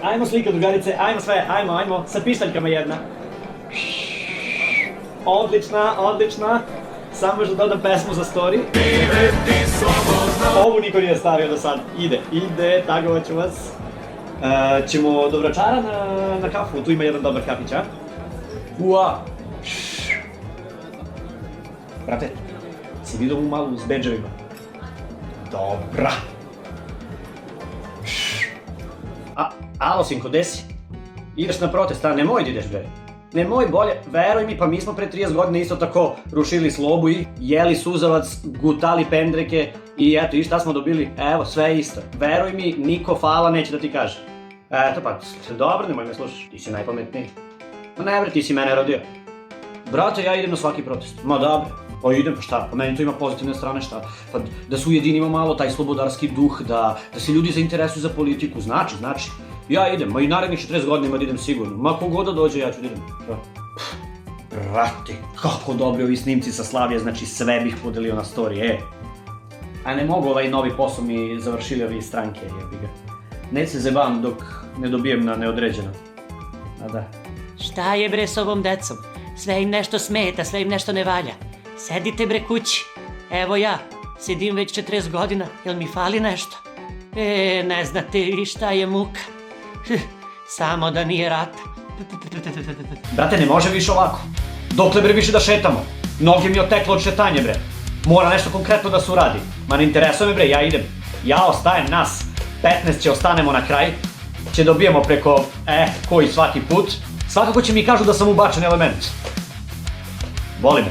Ajmo slike, drugarice, ajmo sve, ajmo, sa pištaljkama jedna. Odlična. Samo još da dodam pesmu za story. Ovu niko nije stavio do sad. Ide, tagovat ću vas. Ćemo do Vračara na kafu, tu ima jedan dobar kafić, a? Ua! Brate, si vidio mu malu s bedževima? Dobra! Alo, sinko, gde si? Ideš na protest, a? Nemoj da ideš, bre. Nemoj bolje, veruj mi, pa mi smo pre 30 godina isto tako rušili slobu i jeli suzavac, gutali pendreke i eto, i šta smo dobili? Evo, sve je isto. Veruj mi, niko fala neće da ti kaže. Eto pa, dobro, nemoj me slušaš, ti si najpametniji. Ma ne bre, ti si mene rodio. Brate, ja idem na svaki protest. Ma dobro, pa idem, pa šta, pa meni to ima pozitivne strane, šta? Pa da se ujedinimo malo taj slobodarski duh, da se ljudi zainteresuju za politiku, znači. Ja idem, ma i narednih 40 godina ima da idem sigurno. Ma kogoda dođe, ja ću da idem. Brate, kako dobri ovi snimci sa Slavije, znači sve bih podelio na story, A ne mogu ovaj novi posao mi završili ovi stranke, jebi ga. Ne se zebavam dok ne dobijem na neodređeno. A da. Šta je bre s ovom decom? Sve im nešto smeta, sve im nešto ne valja. Sedite bre kući. Evo ja, sedim već 40 godina, jel mi fali nešto? Ne znate vi šta je muka. Samo da nije rata. Brate, ne može više ovako. Dokle bre više da šetamo? Noge mi oteklo od šetanja, bre. Mora nešto konkretno da se uradi. Ma ne interesuje me, bre, ja idem. Ja ostajem, nas 15 će ostanemo na kraj. Će dobijemo preko, koji svaki put. Svakako će mi kažu da sam ubačen element. Boli me.